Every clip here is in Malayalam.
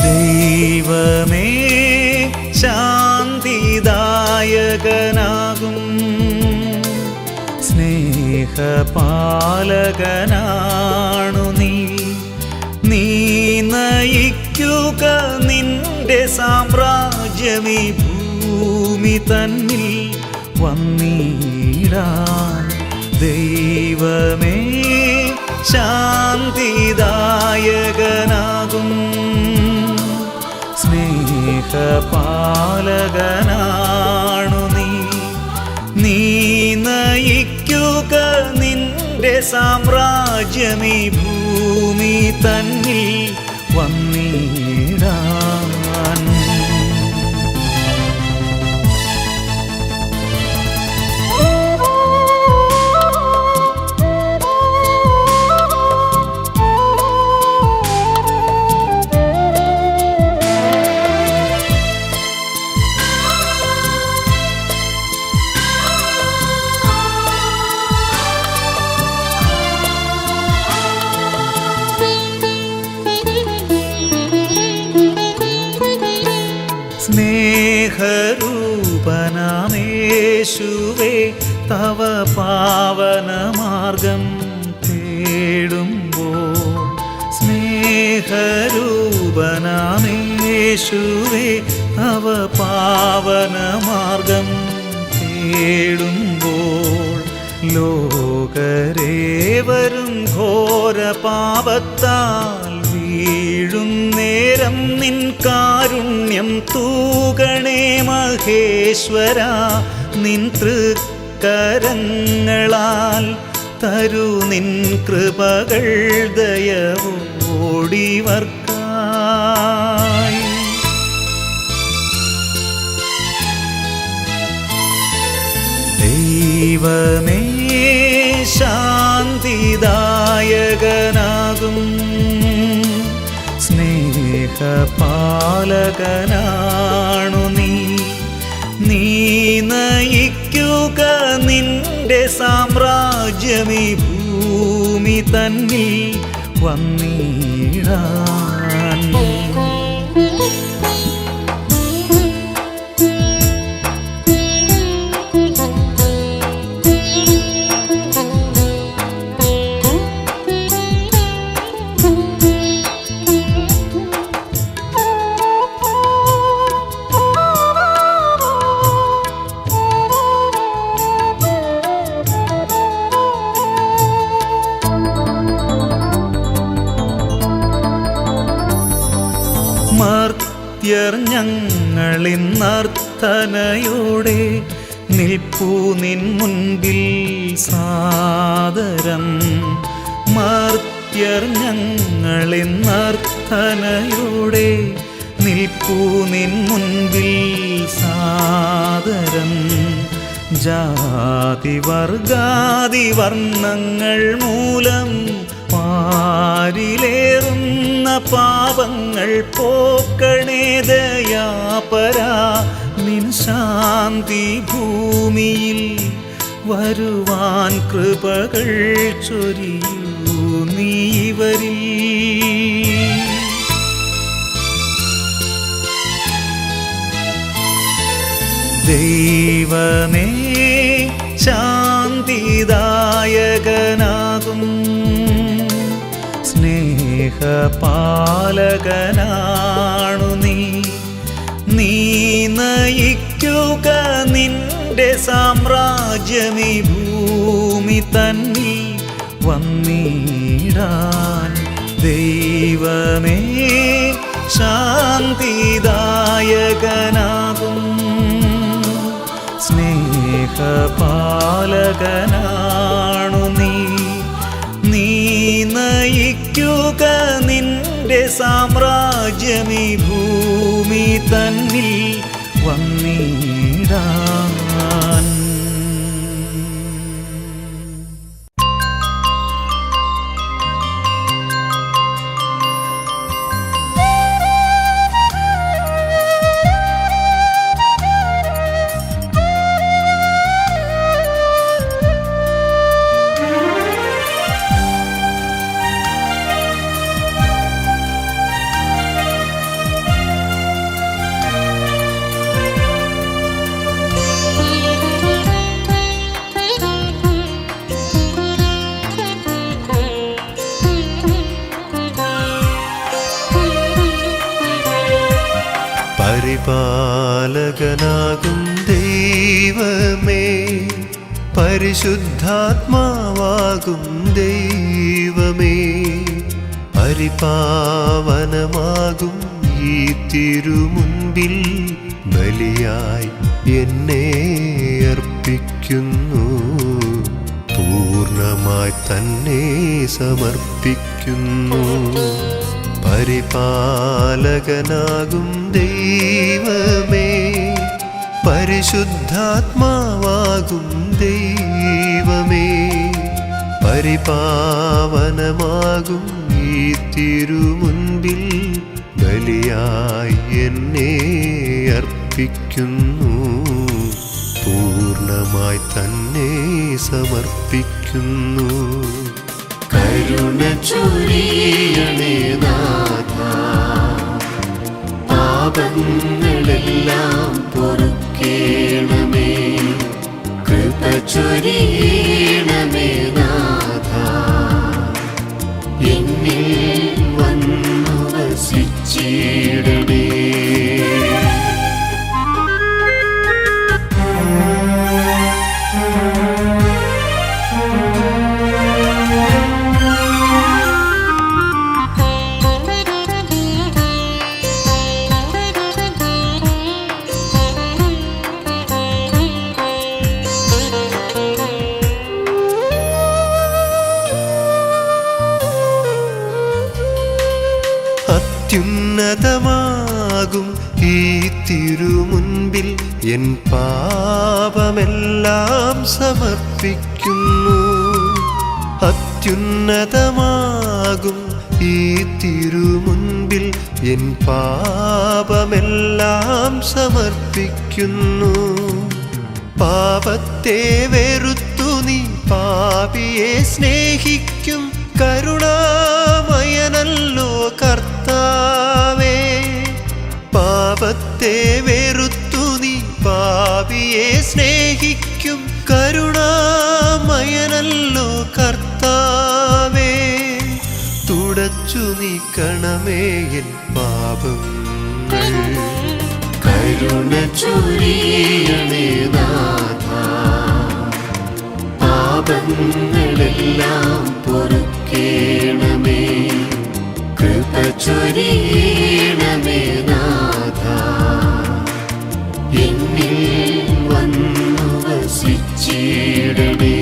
ദൈവമേ ശാന്തിദായകനാകും സ്നേഹപാലകനാണു നീ. നീ നയിക്കുക നിന്റെ സാമ്രാജ്യമീ ഭൂമി തന്നിൽ വന്നിടാൻ. ദൈവമേ ശാന്തിദായകനാകും സ്നേഹപാലകനാണു നീ. നീ നയിക്കുക നിന്റെ സാമ്രാജ്യമീ ഭൂമി തന്നിൽ വന്നിടാൻ. സ്നേഹരൂപനാമേശുവേ തവ പാവനമാർഗം തേടുമ്പോൾ. സ്നേഹരൂപനാമേശുവേ തവ പാവനമാർഗം തേടുമ്പോൾ. ലോകരേവരും ഘോരപാപത്താൽ വീഴും നേരം നിൻ കാരുണ്യം തൂകണേ മഹേശ്വര. നിൻ തൃക്കരങ്ങളാൽ തരു നിൻ കൃപകൾ ദയവോടിവർക്കായി. ദൈവമേ ശാന്തിദായകനാകും സ്നേഹപാലകനാണു നീ. നീ നയിക്കുക നിന്റെ സാമ്രാജ്യമീ ഭൂമി തന്നിൽ വന്നിടാൻ. മർത്യർ ഞങ്ങളിന്നർത്ഥനയോടെ നിൽപ്പൂ നിൻ മുൻപിൽ സാദരം. മർത്യർ ഞങ്ങളിന്നർത്ഥനയോടെ നിൽപ്പൂ നിൻ മുൻപിൽ സാദരം. ജാതിവർഗാദി വർണ്ണങ്ങൾ മൂലം പാരിലേറുന്ന പാപങ്ങൾ പോക്കണേ ദയാപരാ. നിൻ ശാന്തി ഭൂമിയിൽ വരുവാൻ കൃപകൾ ചൊരിയൂ നീ ഇവരിൽ. ദൈവമേ ശാന്തിദായകനാകും സ്നേഹപാലകനാണു നീ. നീ നയിക്കുക നിന്റെ സാമ്രാജ്യമീ ഭൂമി തന്നിൽ വന്നിടാൻ. ദൈവമേ ശാന്തിദായകനാകും സ്നേഹപാലകനാണു നീ. നീ നയിക്കുക നിന്റെ സാമ്രാജ്യമീ ഭൂമി തന്നിൽ വന്നിടാൻ. പരിപാലകനാകും ദൈവമേ, പരിശുദ്ധാത്മാവാകും ദൈവമേ, പരിപാവനമാകും ഈ തിരുമുൻപിൽ ബലിയായി എന്നെ അർപ്പിക്കുന്നു. പൂർണ്ണമായി തന്നെ സമർപ്പിക്കുന്നു. പരിപാലകനാകും ദൈവമേ, പരിശുദ്ധാത്മാവാകും ദൈവമേ, പരിപാവനമാകും ഈ തിരുമുൻപിൽ ബലിയായി എന്നെ അർപ്പിക്കുന്നു. പൂർണ്ണമായി തന്നെ സമർപ്പിക്കുന്നു. കരുണ ചൊരിയണേ നാഥാ, പാപങ്ങളെല്ലാം പൊറുക്കേണമേ. കൃപ ചൊരിയണമേ നാഥാ, എന്നിൽ വന്നു വസിച്ചിടണേ. അത്യുന്നതമാകും ഈ തിരുമുൻപിൽ എൻ പാപമെല്ലാം സമർപ്പിക്കുന്നു. അത്യുന്നതമാകും ഈ തിരുമുൻപിൽ എൻ പാപമെല്ലാം സമർപ്പിക്കുന്നു. പാപത്തെ വെറുത്തു നീ പാപിയെ സ്നേഹിക്കും കരുണാമയനല്ലോ കർത്താവേ. പാപത്തെ വെറുത്തു നീ പാപിയെ സ്നേഹിക്കും കരുണാമയനല്ലോ കർത്താവേ. തുടച്ചു നീക്കണമേ എൻ പാപങ്ങൾ. കരുണ ചൊരിയണേ നാഥാ, പാപങ്ങളെല്ലാം പൊറുക്കേണമേ. കൃപ ചൊരിയണമേ നാഥാ, എന്നിൽ വന്നു വസിച്ചിടണേ.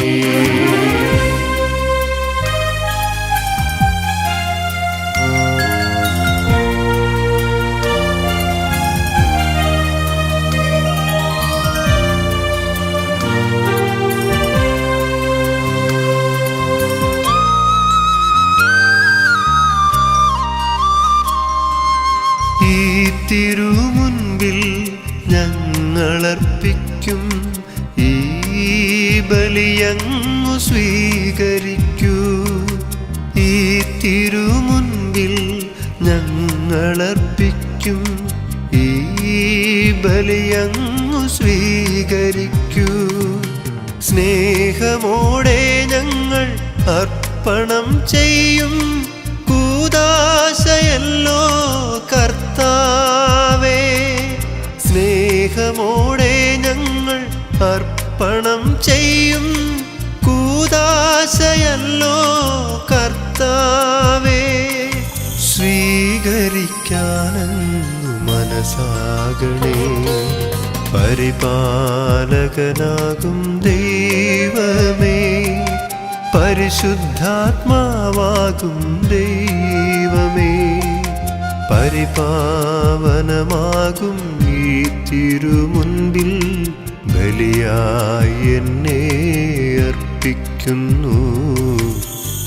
ഈ തിരുമുൻപിൽ ഞങ്ങളർപ്പിക്കും ഈ ബലിയങ്ങു സ്വീകരിക്കൂ. ഈ തിരുമുൻപിൽ ഞങ്ങളർപ്പിക്കും ഈ ബലിയങ്ങു സ്വീകരിക്കൂ. സ്നേഹമോടെ ഞങ്ങൾ അർപ്പണം ചെയ്യും കൂദാശയല്ലോ കർത്താവേ. സ്നേഹമോടെ ഞങ്ങൾ അർപ്പണം ചെയ്യും കൂദാശയല്ലോ കർത്താവേ. സ്വീകരിക്കാനെന്നു മനസ്സാകണേ. പരിപാലകനാകും ദൈവമേ, പരിശുദ്ധാത്മാവാകും ദൈവമേ, പരിപാവനമാകും ഈ തിരുമുൻപിൽ ബലിയായി എന്നെ അർപ്പിക്കുന്നു.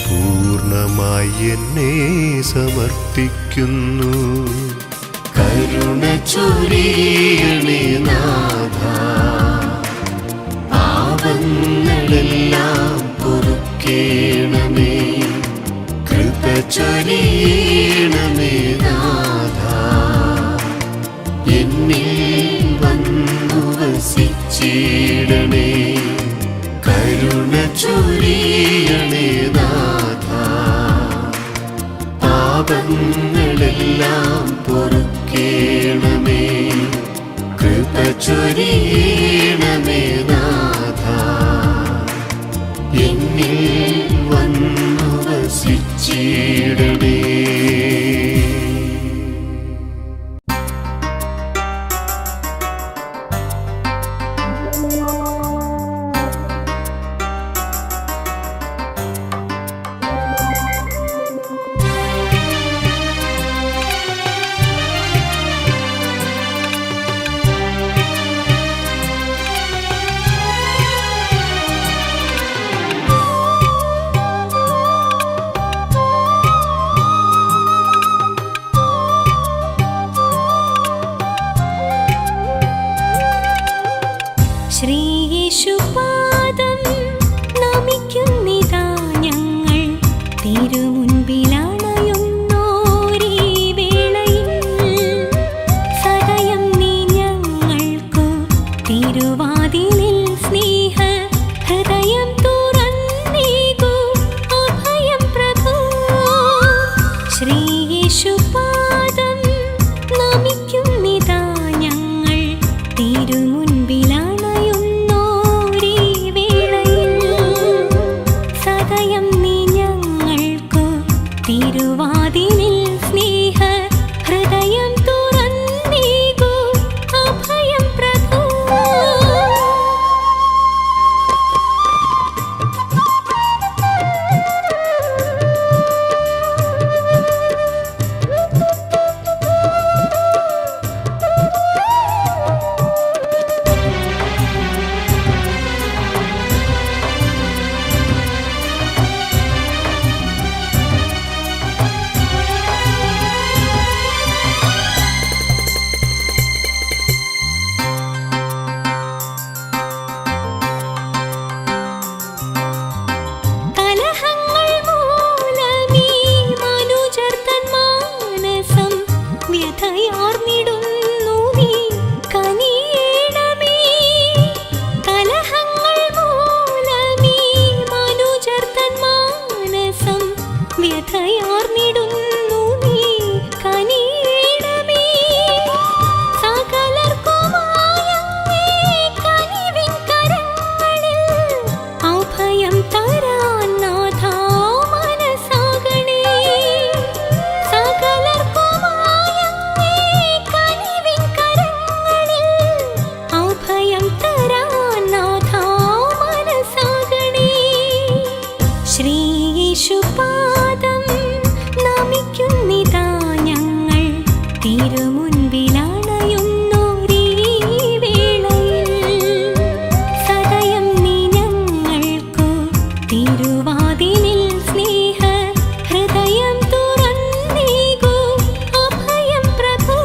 പൂർണ്ണമായി എന്നെ സമർപ്പിക്കുന്നു. കരുണ ചൊരിയണേ നാഥാ, പാപങ്ങളെല്ലാം പൊറുക്കേണമേ. കൃപ ചൊരിയണമേ നാഥാ, എന്നിൽ വന്നു വസിച്ചിടണേ. കരുണ ചൊരിയണേ നാഥാ, പാപങ്ങളെല്ലാം പൊറുക്കേണമേ. ചൊരിയണമേ നാഥ എന്നിൽ വന്നു വസിച്ചിടണേ. ശ്രീയേശുപാദം നമിക്കുന്നിതാ ഞങ്ങൾ തിരുമുൻപിലണയുന്നോരീ വേളയിൽ. സദയം നീ ഞങ്ങൾക്കു തിരുവാതിലിൽ സ്നേഹ ഹൃദയം തുറന്നീകൂ അഭയം പ്രഭു. ശ്രീയേശുപാദം നമിക്കുന്നിതാ ഞങ്ങൾ തിരുമുൻപിലാണ് തിരുവാതിലിൽ സ്നേഹ ഹൃദയം തുറന്നീകൂ അഭയം പ്രഭു. ശ്രീയേശുപാദം നമിക്കുന്നിതാ ഞങ്ങൾ തിരുമുൻപിലണയുന്നോരീ വേളയിൽ. സദയം നീ ഞങ്ങൾക്കു തിരുവാതിലിൽ സ്നേഹ ഹൃദയം തുറന്നീകൂ അഭയം പ്രഭു.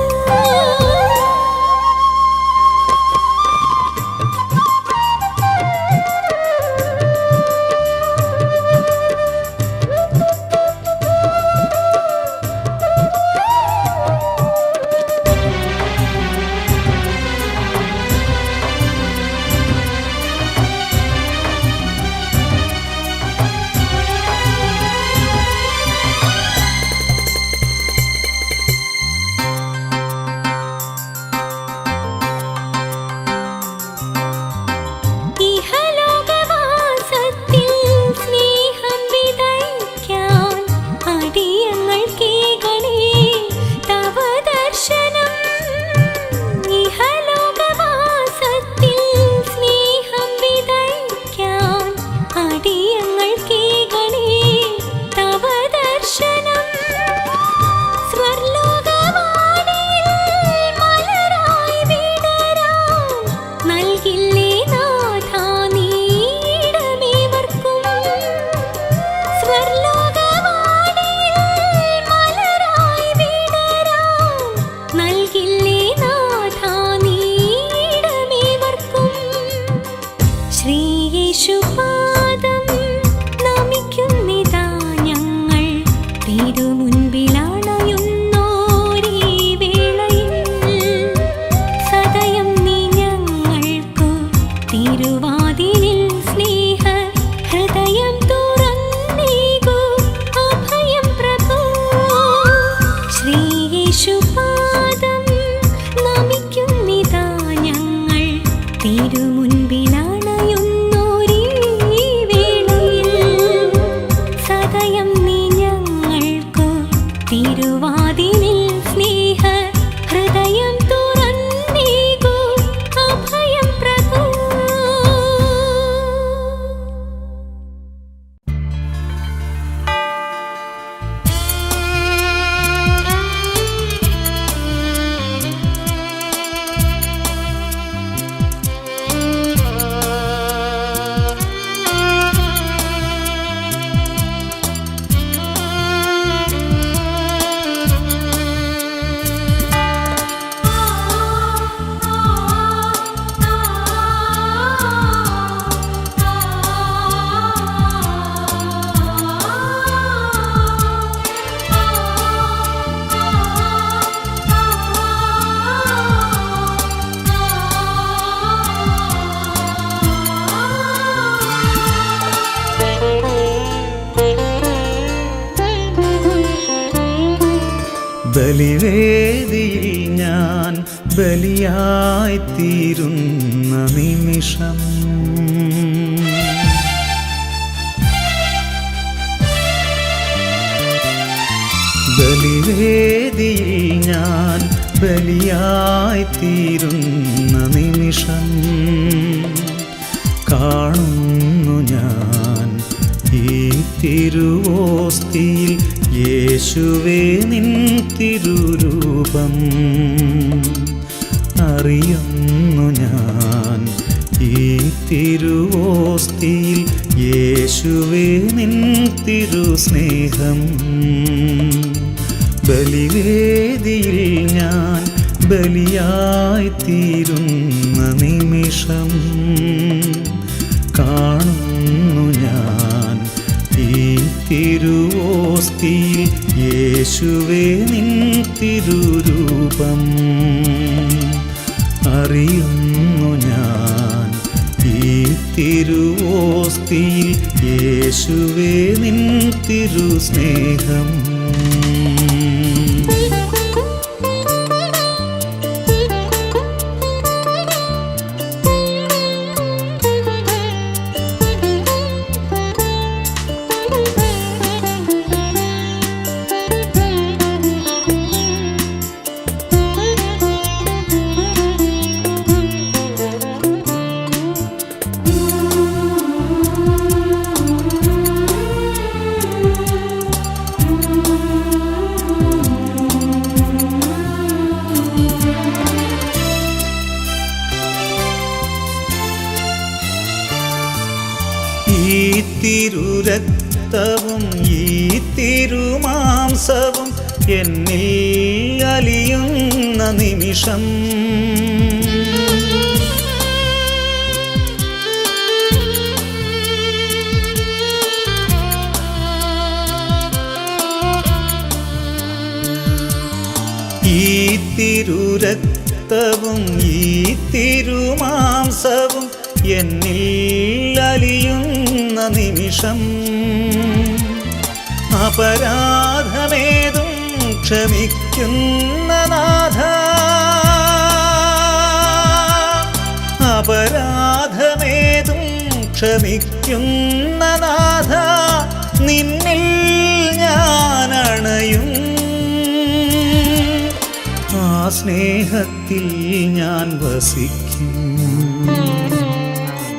ശ്രീയേശുപാദം നമിക്കുന്നിതാ ഞങ്ങൾ തിരുമുൻപിലണയുന്നോരീ വേളയിൽ. സദയം നീ ഞങ്ങൾക്കു തിരുവാതിലിൽ സ്നേഹ ഹൃദയം തുറന്നീകൂ അഭയം പ്രഭു. ശ്രീയേശുപാദം നമിക്കുന്നിതാ ഞങ്ങൾ ബലിവേദിയിൽ ഞാൻ ബലിയായിത്തീരുന്ന നിമിഷം ബലിവേദിയിൽ ഞാൻ ബലിയായിത്തീരുന്ന നിമിഷം കാണുന്നു ഞാൻ ഈ തിരുവോസ്തിയിൽ യേശുവേ നിൻ തിരുരൂപം അറിയുന്നു ഞാൻ ഈ തിരുവോസ്തിയിൽ യേശുവേ നിൻ തിരുസ്നേഹം ബലിവേദിയിൽ ഞാൻ ബലിയായിത്തീരുന്ന നിമിഷം കാണുന്നു ഞാൻ ഈ തിരുവോസ്തിയിൽ യേശുവേ നിൻ തിരുരൂപം അറിയുന്നു ഞാൻ ഈ തിരുവോസ്തിയിൽ യേശുവേ നിൻ തിരുസ്നേഹം ഈ തിരുരക്തവും ഈ തിരുമാംസവും എന്നിൽ അലിയുന്ന നിമിഷം ഈ തിരുരക്തവും ഈ തിരുമാംസവും എന്നിൽ അലിയുന്ന നിമിഷം അപരാധമേതും ക്ഷമിക്കുന്ന നാഥ അപരാധമേതും ക്ഷമിക്കുന്ന നാഥ നിന്നിൽ ഞാൻ അണയും ആ സ്നേഹത്തിൽ ഞാൻ വസിക്കും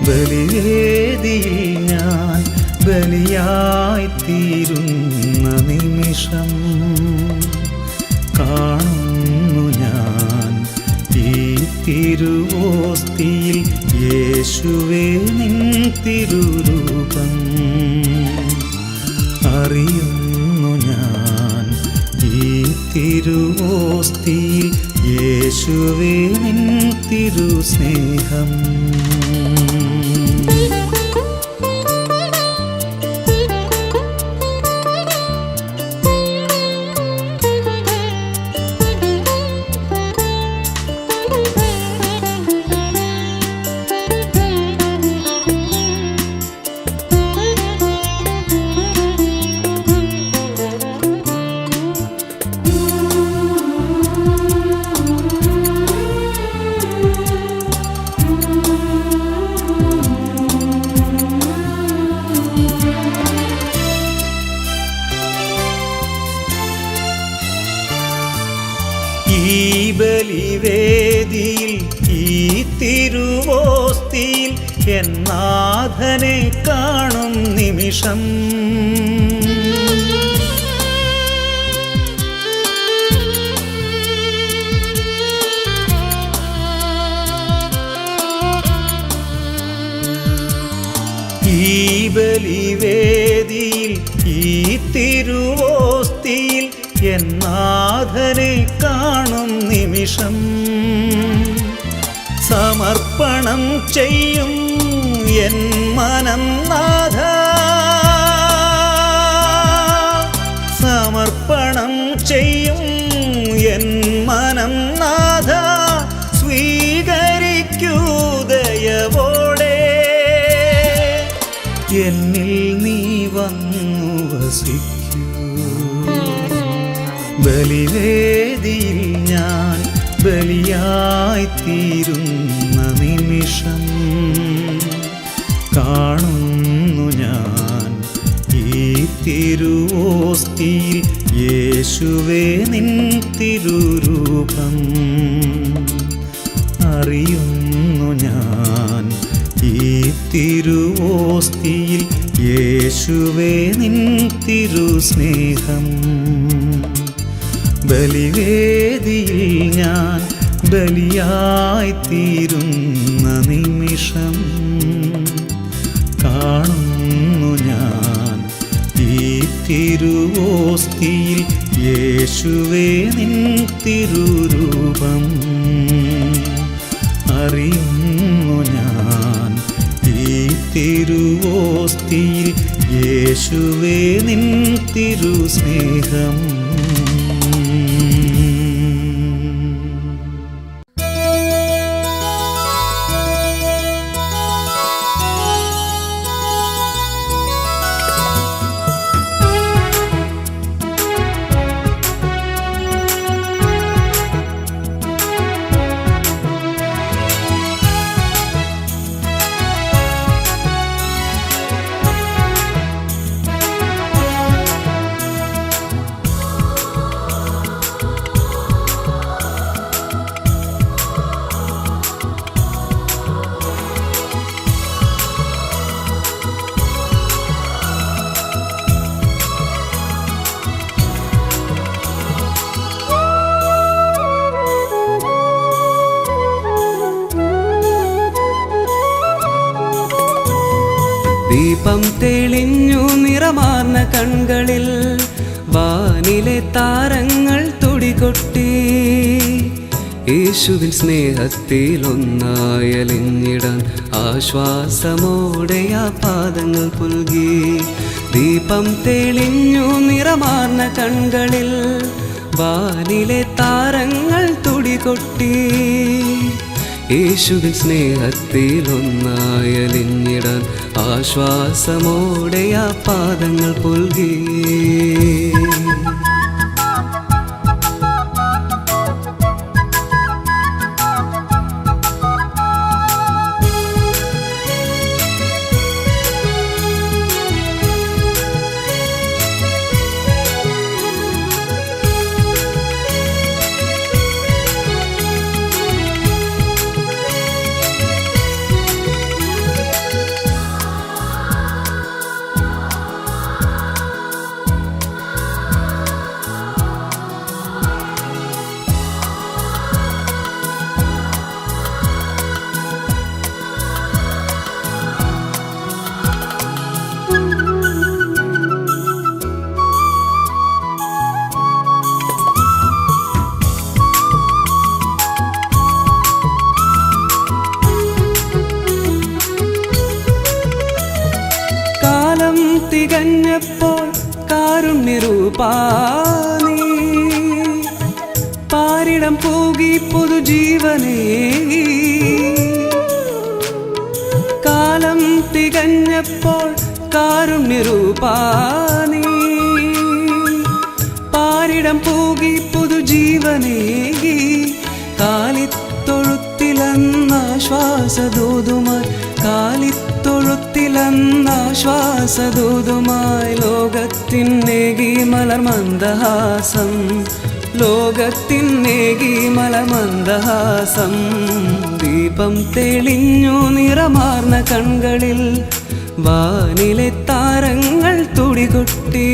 ബലിവേദിയിൽ ഞാൻ ബലിയായിത്തീരുന്ന നിമിഷം കാണുന്നു ഞാൻ ഈ തിരുവോസ്തിയിൽ യേശുവേ നിൻ തിരുരൂപം അറിയുന്നു ഞാൻ ഈ തിരുവോസ്തിയിൽ യേശുവേ നിൻ തിരുസ്നേഹം ഈ ബലിവേദിയിൽ ഈ തിരുവോസ്തിയിൽ എന്നാഥനെ കാണും നിമിഷം ഈ ബലിവേദിയിൽ ഈ തിരുവോസ്തിയിൽ എന്നാഥനെ കാണും നിമിഷം സമർപ്പണം ചെയ്യും എൻ മനം നാഥ സമർപ്പണം ചെയ്യും എൻ മനം നാഥ സ്വീകരിക്കൂ ദയവോടെ എന്നിൽ നീ വന്നു വസിക്കൂ ബലിവേ ബലിവേദിയിലായിത്തീരുന്ന നിമിഷം കാണുന്നു ഞാൻ ഈ തിരുവോസ്തിയിൽ യേശുവേ നിൻ തിരുരൂപം. അറിയുന്നു ഞാൻ ഈ തിരുവോസ്തിയിൽ യേശുവേ നിൻ തിരുസ്നേഹം. ബലിവേദിയിൽ ഞാൻ ബലിയായിത്തീരുന്ന നിമിഷം കാണുന്നു ഞാൻ ഈ തിരുവോസ്തിയിൽ യേശുവേ നിൻ തിരുരൂപം. അറിയുന്നു ഞാൻ ഈ തിരുവോസ്തിയിൽ യേശുവേ നിൻ തിരുസ്നേഹം. ദീപം തെളിഞ്ഞു നിറമാർന്ന കൺകളിൽ വാനിലെ താരങ്ങൾ തുടികൊട്ടി. യേശുവിൻ സ്നേഹത്തിൽ ഒന്നായലിഞ്ഞിടാൻ ആശ്വാസമോടെ ആ പാദങ്ങൾ പുൽകി. ദീപം തെളിഞ്ഞു നിറമാർന്ന കൺകളിൽ വാനിലെ താരങ്ങൾ തുടികൊട്ടി. യേശുവിൻ സ്നേഹത്തിൽ ഒന്നായലിഞ്ഞിടാൻ ആശ്വാസമോടെ ആ പാദങ്ങൾ പുൽകി. തികഞ്ഞപ്പോൾ കാരുണ്യരൂപാനീ പാരിടം പൂകി പുതുജീവനേകി. കാലം തികഞ്ഞപ്പോൾ കാരുണ്യരൂപാനീ പാരിടം പൂകി പുതുജീവനേകി. കാലിത്തൊഴുത്തിലെന്നാശ്വാസദൂതുമായി കാലിത്തൊഴുത്തിലെന്നാശ്വാസദൂതുമായി ലോകത്തിന്നേകി മലർമന്ദഹാസം ലോകത്തിന്നേകി മലർമന്ദഹാസം. ദീപം തെളിഞ്ഞു നിറമാർന്ന കൺകളിൽ വാനിലെ താരങ്ങൾ തുടികൊട്ടി.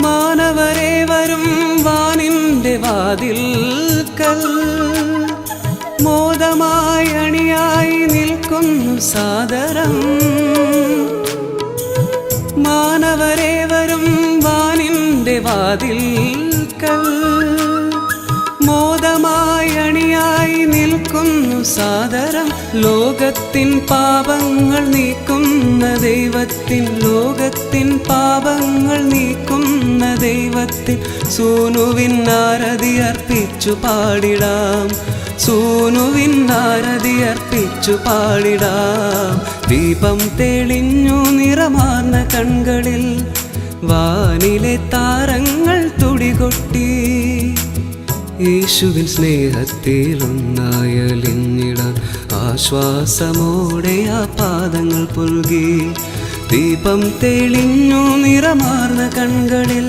മാനവരെ വരും വാനിൻ്റെ വാതിൽക്കൽ മോദമായി അണിയായി നിൽക്കുന്നു സാദരം. മാനവരെ വരും വാനിൻ്റെ വാതിൽക്കൽ മോദമായി അണിയായി നിൽക്കുന്നു സാദരം. ലോകത്തിൻ പാപങ്ങൾ നീക്കുന്ന ദൈവത്തിൻ, ലോകത്തിൻ പാപങ്ങൾ നീക്കുന്ന ദൈവത്തിൻ സൂനുവിൻ ആരതി അർപ്പിച്ചു പാടിടാം, സൂനുവിൻ ആരതി അർപ്പിച്ചു പാടിടാം. ദീപം തെളിഞ്ഞു നിറമാർന്ന കൺകളിൽ വാനിലെ താരങ്ങൾ തുടികൊട്ടി. യേശുവിൻ സ്നേഹത്തിൽ ഒന്നായലിഞ്ഞിടാൻ ആശ്വാസമോടെ ആ പാദങ്ങൾ പുൽകി. ദീപം തെളിഞ്ഞു നിറമാർന്ന കൺകളിൽ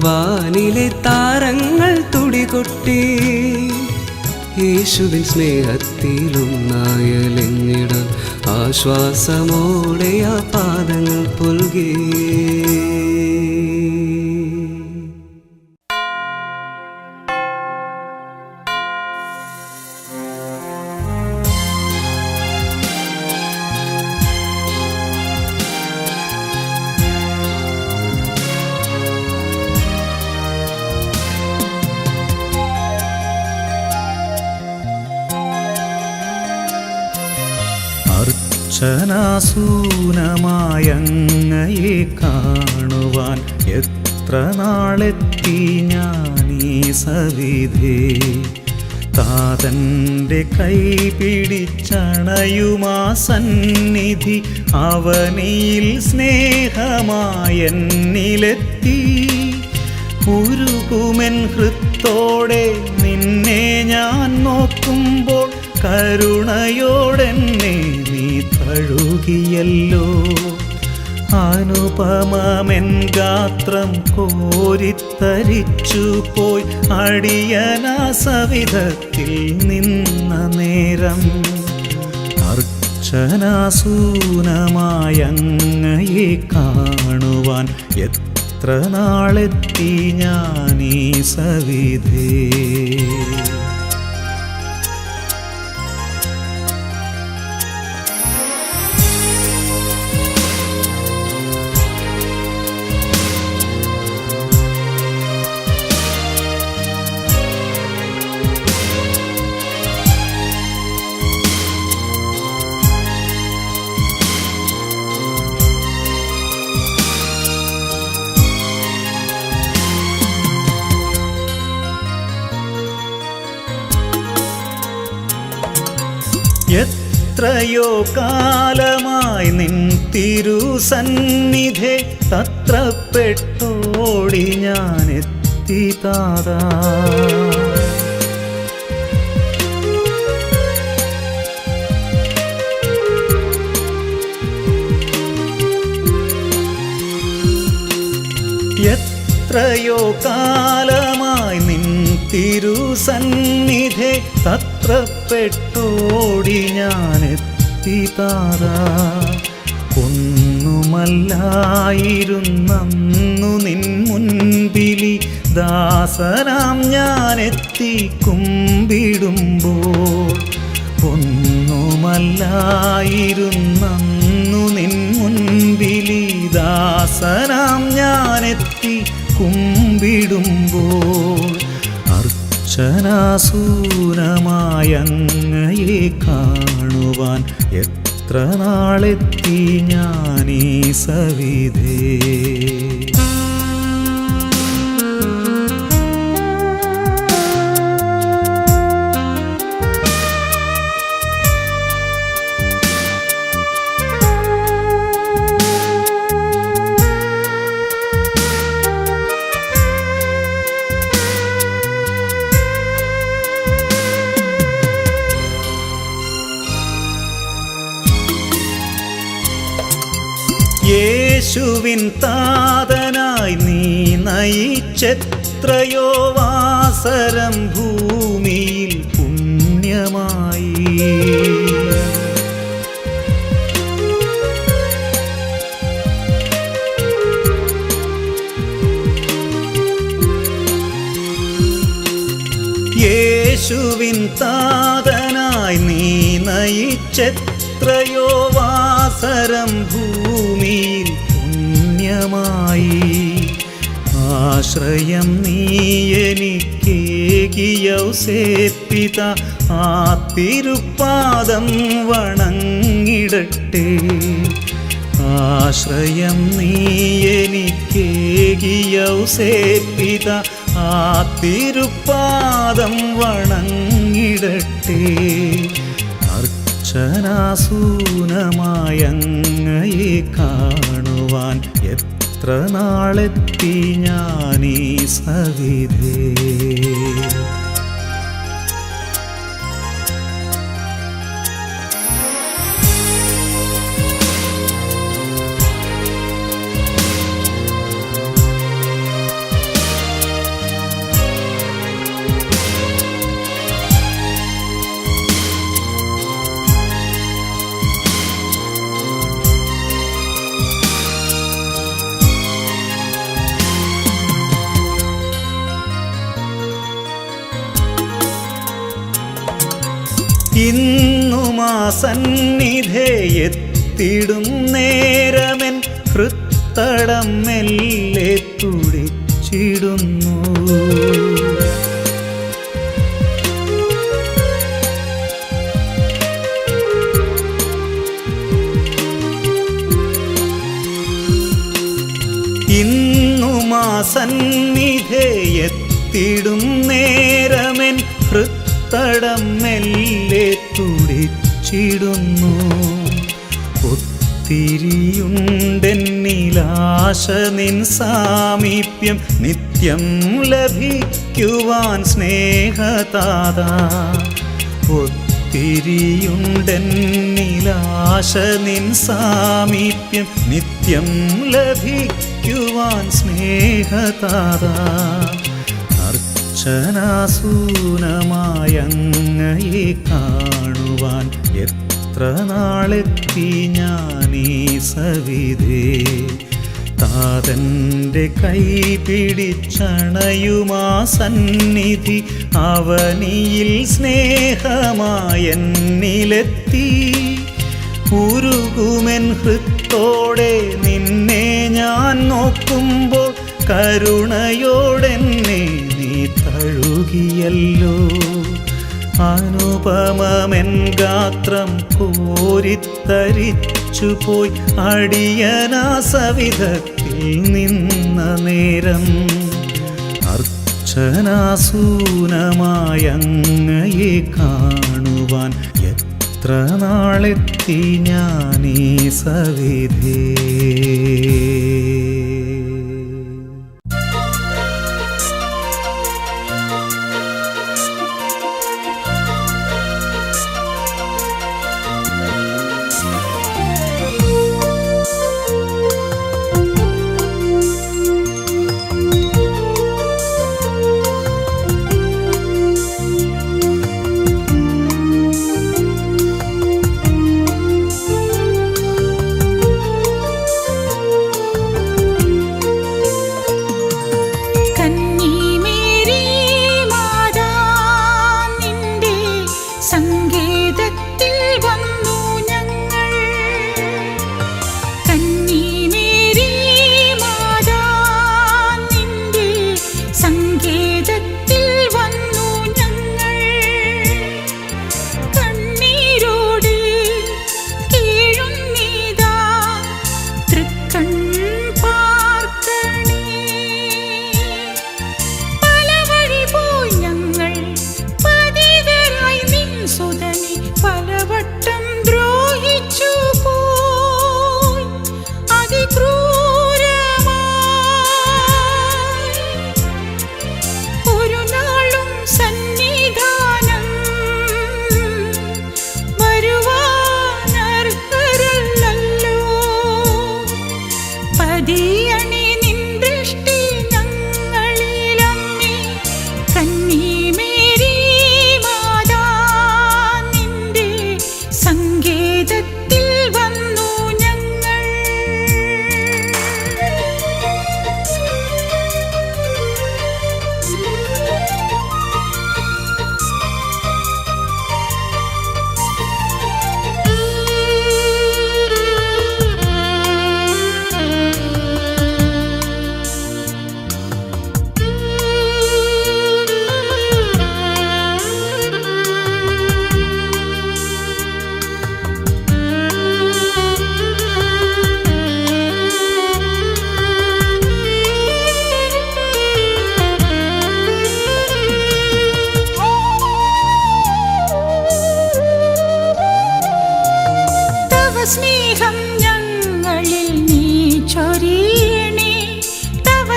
വാനിലെ താരങ്ങൾ തുടികൊട്ടി. യേശുവിൻ സ്നേഹത്തിൽ ഒന്നായലിഞ്ഞിടാൻ ആശ്വാസമോടെ ആ പാദങ്ങൾ പുൽകി. അർച്ചനാസൂനമായങ്ങയെ കാണുവാൻ എത്ര നാളെത്തി ഞാനീ സവിധേ. താതൻ്റെ കൈ പിടിച്ചണയുമാ സന്നിധി അവനിൽ സ്നേഹമായെന്നിലെത്തി. ഉരുകുമെൻ ഹൃത്തോടെ നിന്നെ ഞാൻ നോക്കുമ്പോൾ കരുണയോടെന്നെ നീ തഴുകിയല്ലോ. അനുപമമെൻ ഗാത്രം കോരിത്തരിച്ചു പോയി അടിയനാ സവിധത്തിൽ നിന്ന നേരം. അർച്ചനാസൂനമായങ്ങയെ കാണുവാൻ എത്ര നാളെത്തി ഞാനീ സവിധേ. എത്രയോ കാലമായി നിൻ തിരുസന്നിധേ തത്രപ്പെട്ടോടി ഞാനെത്തി താതാ. എത്രയോ കാലമായി നിൻ തിരുസന്നിധേ തത്രപ്പെട്ടോടി ഞാനെത്തി താതാ. ഒന്നുമല്ലായിരുന്നന്നു നിൻ മുൻപിലി ദാസനാം ഞാനെത്തി കുമ്പിടുമ്പോൾ. ഒന്നുമല്ലായിരുന്നന്നു നിൻ മുൻപിലി ദാസനാം ഞാനെത്തി കുമ്പിടുമ്പോൾ. അർച്ചനാസൂനമായങ്ങയെ കാണുവാൻ എത്ര നാളെത്തി ഞാനീ സവിധേ. യേശുവിൻ താതനായി നീ നയിച്ചെത്രയോ വാസരം ഭൂമിയിൽ പുണ്യമായി. യേശുവിൻ താതനായി നീ നയിച്ചെത്രയോ വാസരം ഭൂമിയിൽ പുണ്യമായി. ആശ്രയം നീ എനിക്കേകിയൗസേപ്പിത ആ തിരുപ്പാദം വണങ്ങിടട്ടെ. ആശ്രയം നീ എനിക്കേകിയൗസേപ്പിത ആ തിരുപ്പാദം വണങ്ങിടട്ടെ. അർച്ചനാസൂനമായ അങ്ങയെ കാണുവാൻ എത്ര നാളെത്തി ഞാനീ സവിധേ. ഇന്നുമാ സന്നിധേ എത്തിടും നേരമെൻ ഹൃത്തടം മെല്ലെ തുടിച്ചിടുന്നു. ഇന്നുമാ സന്നിധേ എത്തിടും നേരമെൻ ഹൃത്തടം മെല്ലെ തുടിച്ചിടുന്നു. ഒത്തിരിയുണ്ടെന്നിലാശ നിൻ സാമീപ്യം നിത്യം ലഭിക്കുവാൻ സ്നേഹതാതാ. ഒത്തിരിയുണ്ടെന്നിലാശ നിൻ സാമീപ്യം നിത്യം ലഭിക്കുവാൻ സ്നേഹതാതാ. അർച്ചനാസൂനമായ അങ്ങയെ കാണുവാൻ എത്ര നാളെത്തി ഞാനീ സവിധേ. താതൻ്റെ കൈ പിടിച്ചണയുമാ സന്നിധി അവനിയിൽ സ്നേഹമായെന്നിലെത്തി. ഉരുകുമെൻ ഹൃത്തോടെ നിന്നെ ഞാൻ നോക്കുമ്പോൾ കരുണയോടെന്നെ നീ തഴുകിയല്ലോ. അനുപമമെൻ ഗാത്രം കോരിത്തരിച്ചു പോയി അടിയനാ സവിധത്തിൽ നിന്ന നേരം. അർച്ചനാസൂനമായ അങ്ങയെ കാണുവാൻ എത്ര നാളെത്തി ഞാനീ സവിധേ.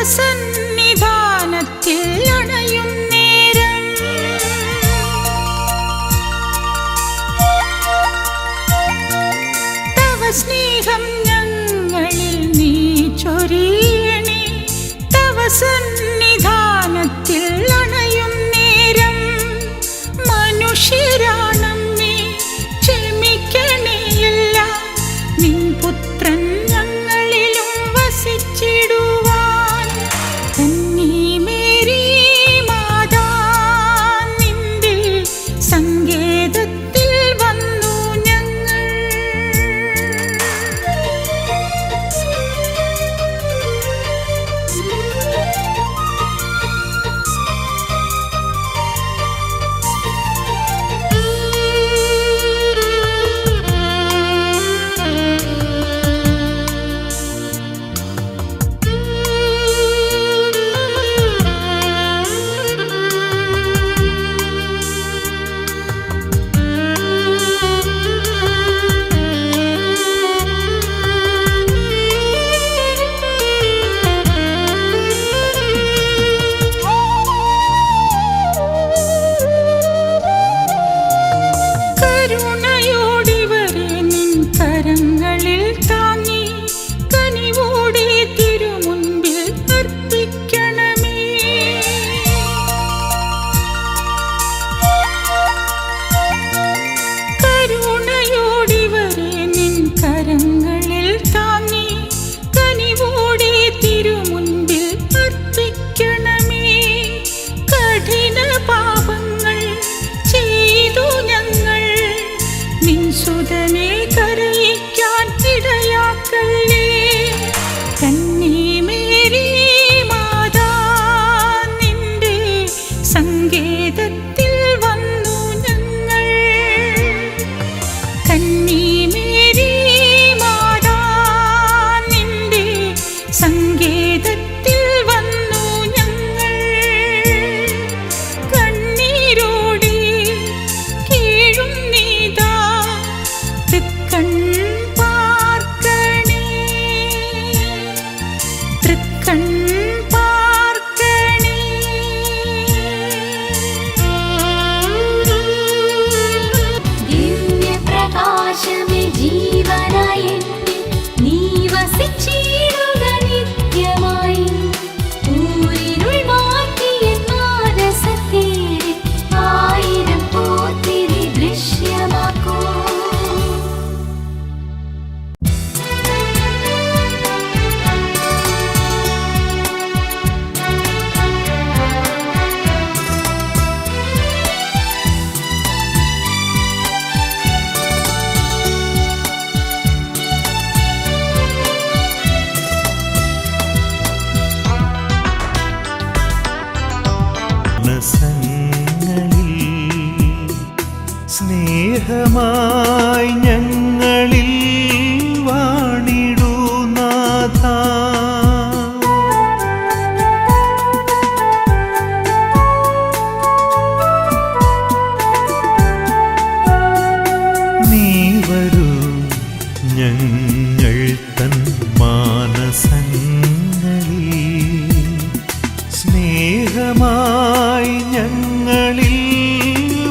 സന്നിധാനത്തിൽ അണയും നേരം തവ സ്നേഹം ഞങ്ങളിൽ നീ ചൊരിയണേ. തവ സന്നിധാനത്തിൽ അണയും നേരം മനുഷ്യരാണമ്മേ ക്ഷമിക്കണേയെല്ലാം. നിൻ പുത്രൻ ഞങ്ങളിലും വസിച്ചിടുവാൻ. കന്നി മേരി മാതാ നിന്റെ സങ്കേതത്തിൽ വന്നു ഞങ്ങൾ. കരുണയോടിവരെ നിൻ കരങ്ങളിൽ താങ്ങി കനിവോടെ തിരുമുൻപിൽ അർപ്പിക്കണമേ. കരുണയോടിവരെ നിൻ കരങ്ങളിൽ താങ്ങി കനിവോടെ തിരുമുൻപിൽ അർപ്പിക്കണമേ. കഠിന പാപങ്ങൾ ചെയ്തു ഞങ്ങൾ നിൻ സുതനെ കരയിക്കാൻ ഇടയാക്കല്ലേ. കന്നി മേരി മാതാ നിന്റെ സങ്കേതത്തിൽ വന്നു ഞങ്ങൾ. കന്നി മേരി മാതാ നിന്റെ സങ്കേതത്തിൽ വന്നു ഞങ്ങൾ. കണ്ണീരോടെ കീഴും നീതാ തൃക്കൺ പാർക്കണേ. തൃക്കൺ പാർക്കണേ. ദിവ്യപ്രകാശമേ ജീവനായി എന്നിൽ നീ വസിച്ചിടുക നിത്യമായി. ഊരിരുൾ മാറ്റി എൻ മാനസത്തിൽ ആയിരം പോത്തിരി ദൃശ്യമാക്കൂ. മനസ്സങ്ങളിൽ സ്നേഹമായി ഞങ്ങളിൽ വാണിടൂ നാഥാ. നീ വരൂ ഞങ്ങൾ തൻ മാനസങ്ങളിൽ സ്നേഹമായി ഞങ്ങളിൽ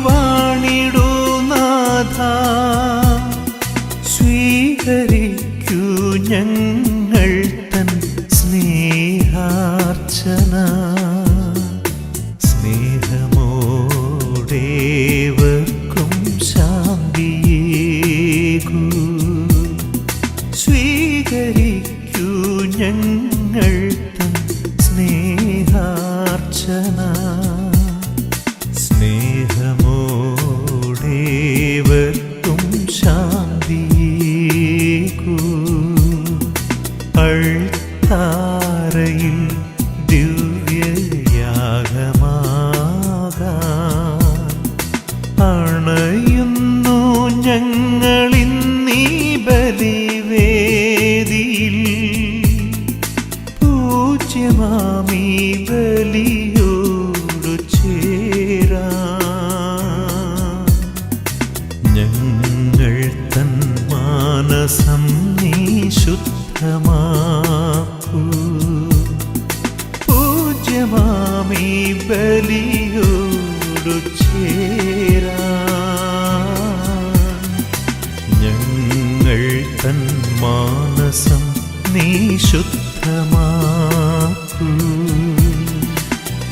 വാണിടൂ നാഥാ. സ്വീകരിക്കൂ ഞങ്ങൾ തൻ സ്നേഹാർച്ചന. സ്നേഹമോടേവർക്കും ശാന്തിയേകൂ. സ്വീകരിക്കൂ ഞങ്ങൾ തൻ സ്നേഹാർച്ചന. സ്നേഹമോടേവർക്കും ശാന്തിയേകൂ. അൾത്താരയിൽ ദിവ്യയാഗമാകാൻ അണയുന്നു ഞങ്ങളിന്നീ ബലിവേദിയിൽ. പൂജ്യമാമീ ബലിയോടു ചേരാൻ ഞങ്ങൾ തൻ മാനസം നീ ശുദ്ധമാക്കൂ. ബലിയോടു ചേരാൻ ഞങ്ങൾ തൻ മാനസം നീ ശുദ്ധമാക്കൂ.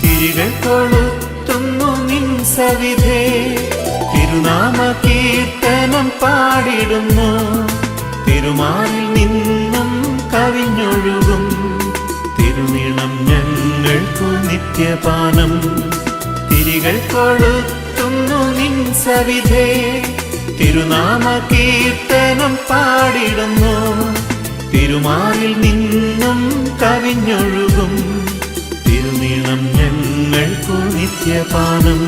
തിരികൾ കൊളുത്തുന്നു നിൻ സവിധേ, തിരുനാമ കീർത്തനം പാടിടുന്നു. തിരുമാറിൽ നിന്നും കവിഞ്ഞൊഴുകും തിരുനീളം ഞങ്ങൾക്കു നിത്യപാനം. തിരികൾ കൊളുത്തുന്നു നിൻ സവിധേ, തിരുനാമ കീർത്തനം പാടിടുന്നു. തിരുമാറിൽ നിന്നും കവിഞ്ഞൊഴുകും തിരുനീളം ഞങ്ങൾക്കു നിത്യപാനം.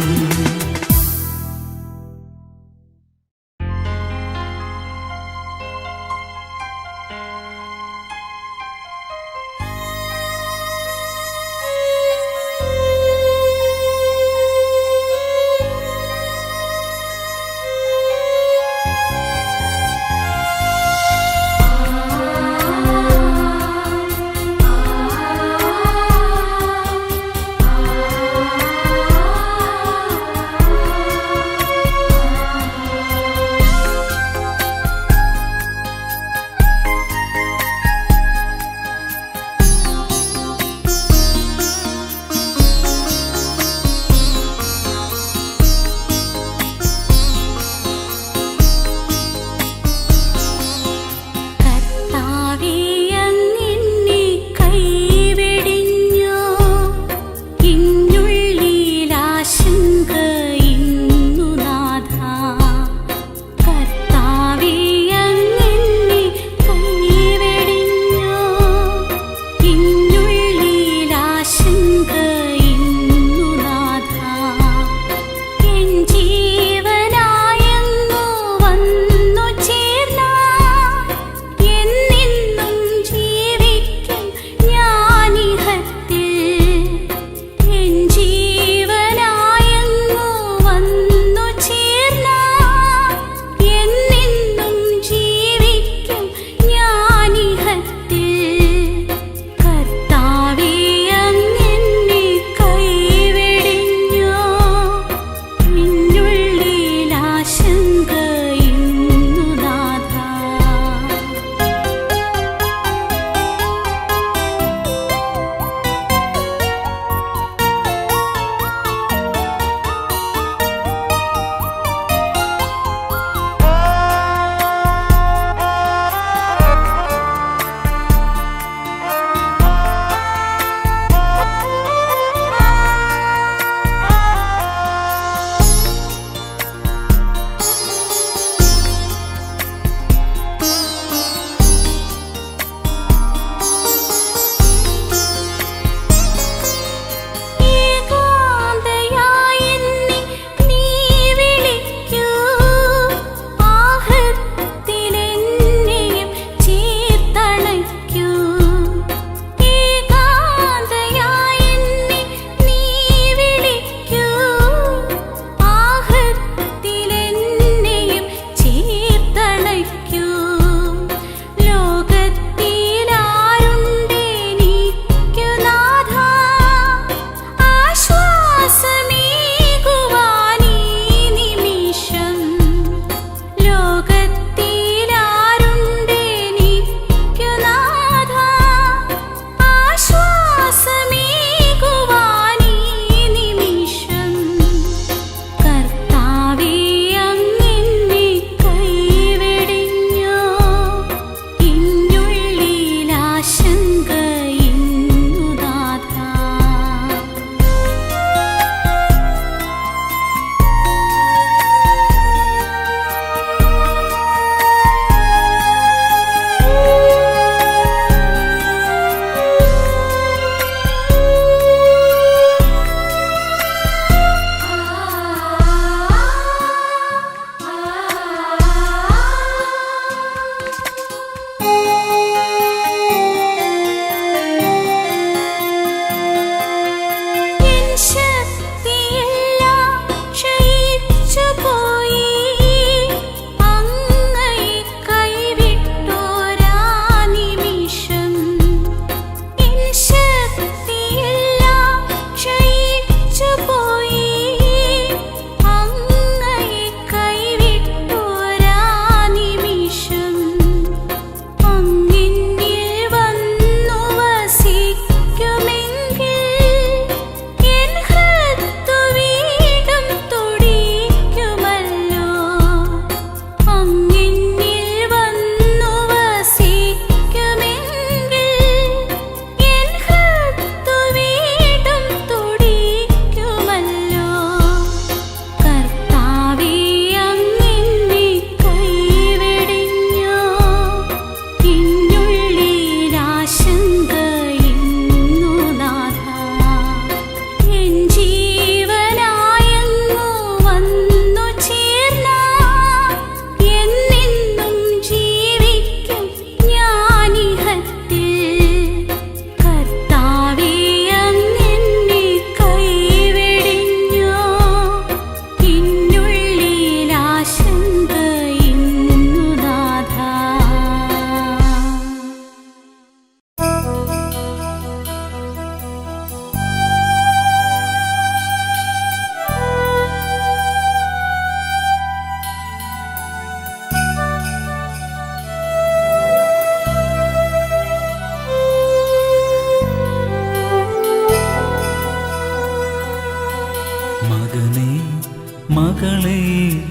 മകളെ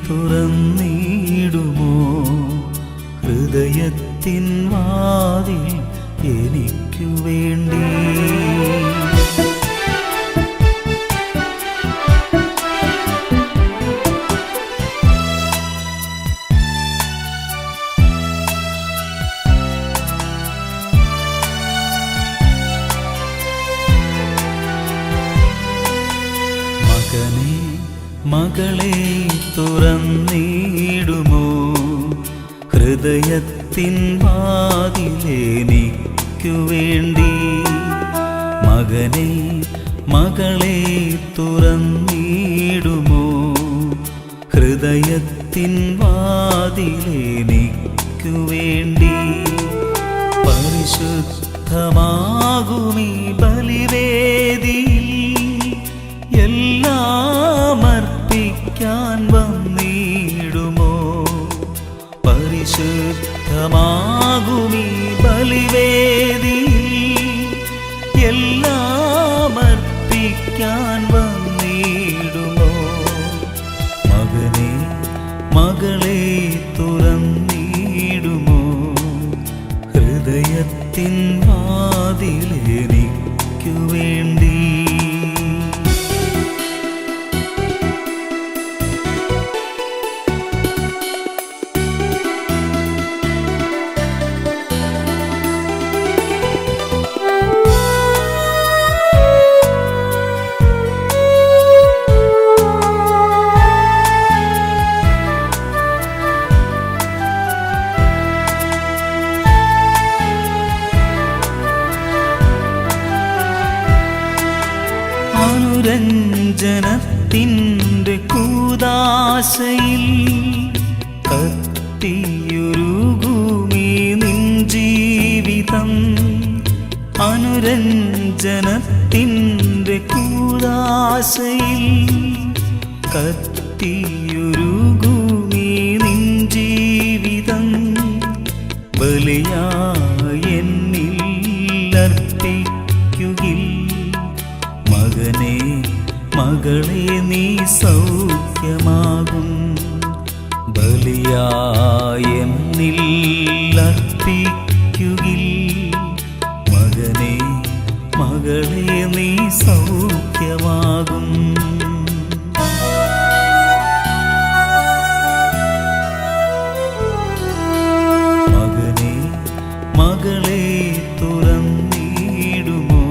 തുറന്നിടുമോ ഹൃദയത്തിൻ വാതിൽ എനിക്കു വേണ്ടി. മകനെ മകളെ തുറന്നിടുമോ ഹൃദയത്തിൻ വാതിലെനിക്കു വേണ്ടി. മകനെ മകളെ തുറന്നിടുമോ ഹൃദയത്തിൻ വാതിലെനിക്കു വേണ്ടി. പരിശുദ്ധമാകുമീ ബലിവേദിയിൽ എല്ലാം അർപ്പിക്കാൻ വന്നിടുമോ. പരിശുദ്ധമാകുമീ ബലിവേദിയിൽ എല്ലാം അർപ്പിക്കാൻ വന്നിടുമോ. മകനെ മകളെ തുറന്നിടുമോ ഹൃദയത്തിൻ വാതിലെനിക്കു വേണ്ടി. അനുരഞ്ജനത്തിൻ്റെ കൂദാശയിൽ കത്തിയുരുകുമീ നിൻ ജീവിതം. അനുരഞ്ജനത്തിൻ്റെ കൂദാശയിൽ കത്തിയുരുകുമീ നിൻ ജീവിതം. ബലിയായി എന്നിൽ അർപ്പിക്കുകിൽ മകനെ മകളെ നീ സൗഖ്യമാകും. ബലിയായി എന്നിൽ അർപ്പിക്കുകിൽ മകനെ മകളെ നീ സൗഖ്യമാകും. മകനെ മകളെ തുറന്നിടുമോ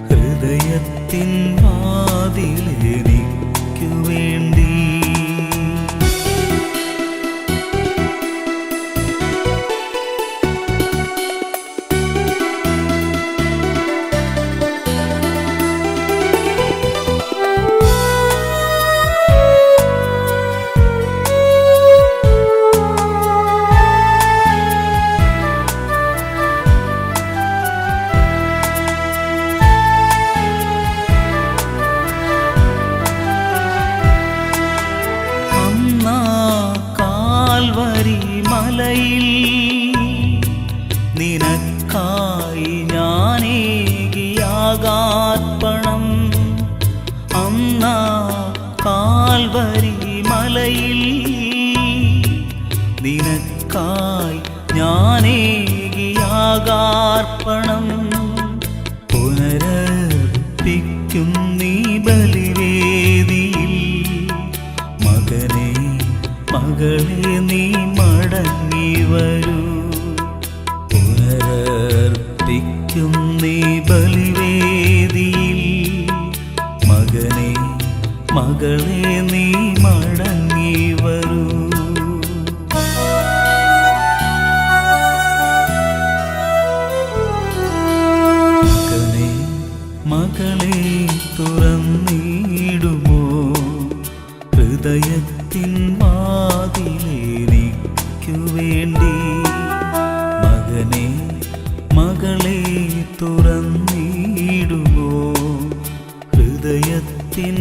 ഹൃദയത്തിൻ വാതിലെനിക്കു വേണ്ടി. മലയിൽ നിനക്കായി ഞാനേകിയാകാർപ്പണം. അന്നാ കാൽവരി മലയിൽ നിനക്കായി ഞാനേകിയാകാർപ്പണം. പുനരർപ്പിക്കും നീ ബലിവേദിയിൽ മകനെ മകളെ നീ മടങ്ങി വരൂ. പുനരർപ്പിക്കും നീ ബലിവേദിയിൽ മകനെ മകളെ നീ മടങ്ങി വരൂ. മകനെ മകളെ തുറന്നിടുമോ ഹൃദയത്തിൻ വാതിലെനിക്കു വേണ്ടി. മകനെ മകളെ തുറന്നിടുമോ ഹൃദയത്തിൻ